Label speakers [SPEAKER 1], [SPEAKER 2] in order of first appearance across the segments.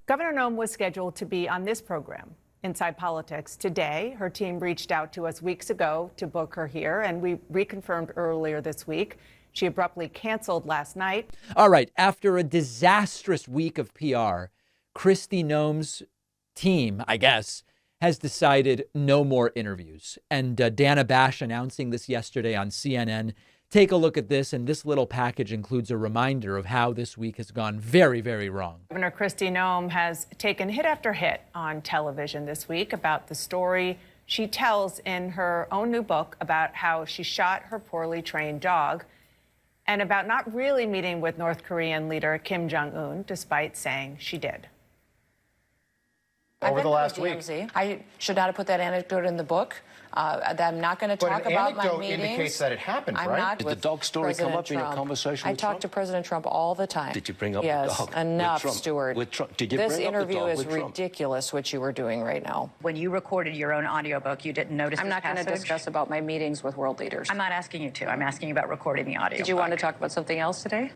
[SPEAKER 1] Governor Noem was scheduled to be on this program, Inside Politics, today. Her team reached out to us weeks ago to book her here, and we reconfirmed earlier this week. She abruptly canceled last night.
[SPEAKER 2] All right. After a disastrous week of PR, Kristi Noem's team, I guess, has decided no more interviews. And Dana Bash announcing this yesterday on CNN. Take a look at this, and this little package includes a reminder of how this week has gone very, very wrong.
[SPEAKER 1] Governor Kristi Noem has taken hit after hit on television this week about the story she tells in her own new book about how she shot her poorly trained dog and about not really meeting with North Korean leader Kim Jong-un, despite saying she did.
[SPEAKER 3] Over the last week. I should not have put that anecdote in the book. That I'm not going to talk about my meetings.
[SPEAKER 4] But an anecdote indicates that it happened, right?
[SPEAKER 3] Did the dog story come up in a conversation with Trump? I talk to President Trump all the time.
[SPEAKER 4] Did you bring up the dog?
[SPEAKER 3] Yes, enough,
[SPEAKER 4] with Trump?
[SPEAKER 3] Stuart.
[SPEAKER 4] With Trump? Did you
[SPEAKER 3] this
[SPEAKER 4] bring up the
[SPEAKER 3] interview
[SPEAKER 4] dog
[SPEAKER 3] is
[SPEAKER 4] with Trump?
[SPEAKER 3] ridiculous, what you were doing right now.
[SPEAKER 5] When you recorded your own audiobook, you didn't notice
[SPEAKER 3] I'm
[SPEAKER 5] this
[SPEAKER 3] not going to
[SPEAKER 5] passage?
[SPEAKER 3] discuss about my meetings with world leaders.
[SPEAKER 5] I'm not asking you to. I'm asking you about recording the audio.
[SPEAKER 3] Did you want to talk about something else today?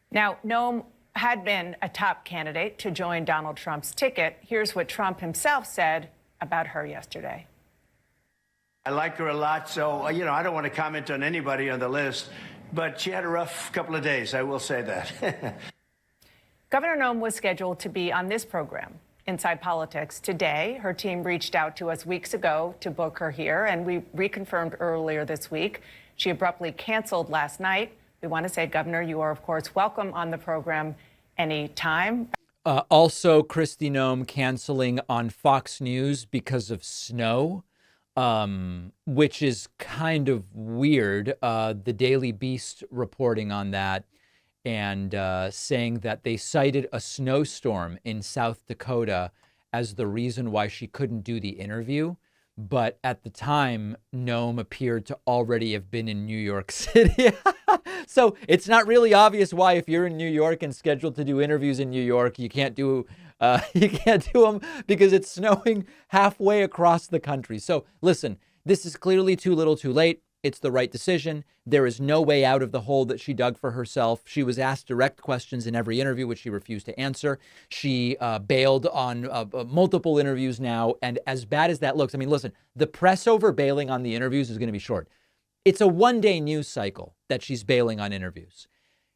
[SPEAKER 1] Now, Noem had been a top candidate to join Donald Trump's ticket. Here's what Trump himself said about her yesterday.
[SPEAKER 6] I like her a lot, so, I don't want to comment on anybody on the list, but she had a rough couple of days, I will say that.
[SPEAKER 1] Governor Noem was scheduled to be on this program, Inside Politics, today. Her team reached out to us weeks ago to book her here, and we reconfirmed earlier this week. She abruptly canceled last night. We want to say, Governor, you are, of course, welcome on the program anytime.
[SPEAKER 2] Also, Kristi Noem canceling on Fox News because of snow, which is kind of weird. The Daily Beast reporting on that and saying that they cited a snowstorm in South Dakota as the reason why she couldn't do the interview. But at the time, Noem appeared to already have been in New York City. So it's not really obvious why, if you're in New York and scheduled to do interviews in New York, you can't do them because it's snowing halfway across the country. So listen, this is clearly too little too late. It's the right decision. There is no way out of the hole that she dug for herself. She was asked direct questions in every interview, which she refused to answer. She bailed on multiple interviews now. And as bad as that looks, I mean, listen, the press over bailing on the interviews is going to be short. It's a one-day news cycle that she's bailing on interviews.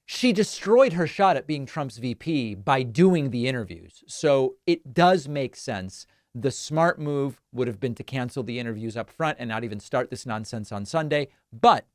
[SPEAKER 2] She destroyed her shot at being Trump's VP by doing the interviews. So it does make sense. The smart move would have been to cancel the interviews up front and not even start this nonsense on Sunday. But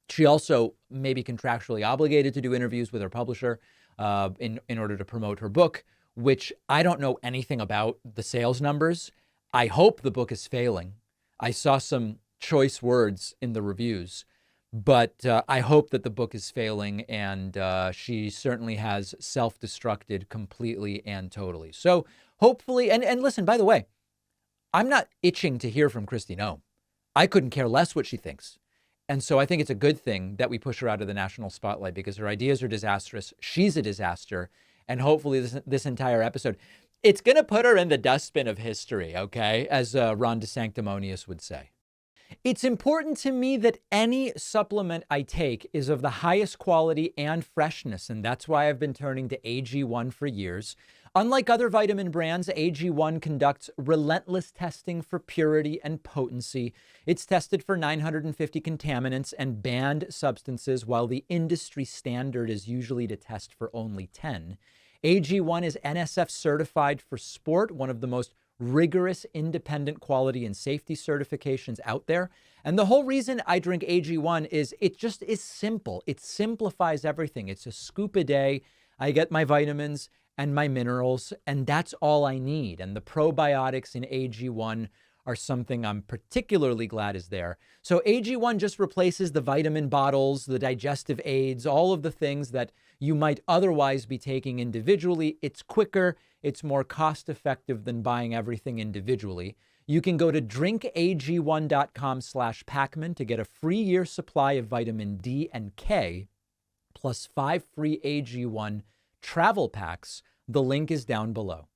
[SPEAKER 2] she also may be contractually obligated to do interviews with her publisher in order to promote her book, which I don't know anything about the sales numbers. I hope the book is failing. I saw some choice words in the reviews, but I hope that the book is failing, and she certainly has self-destructed completely and totally. So hopefully, and listen, by the way, I'm not itching to hear from Kristi Noem. I couldn't care less what she thinks. And so I think it's a good thing that we push her out of the national spotlight because her ideas are disastrous. She's a disaster. And hopefully this entire episode, it's going to put her in the dustbin of history, okay, as Ron DeSanctimonious would say. It's important to me that any supplement I take is of the highest quality and freshness, and that's why I've been turning to AG1 for years. Unlike other vitamin brands, AG1 conducts relentless testing for purity and potency. It's tested for 950 contaminants and banned substances, while the industry standard is usually to test for only 10. AG1 is NSF certified for sport, one of the most rigorous independent quality and safety certifications out there. And the whole reason I drink AG1 is it just is simple. It simplifies everything. It's a scoop a day. I get my vitamins and my minerals, and that's all I need. And the probiotics in AG1 are something I'm particularly glad is there. So AG1 just replaces the vitamin bottles, the digestive aids, all of the things that you might otherwise be taking individually. It's quicker, it's more cost-effective than buying everything individually. You can go to drinkag1.com/Pacman to get a free year supply of vitamin D and K, plus 5 free AG1 travel packs. The link is down below.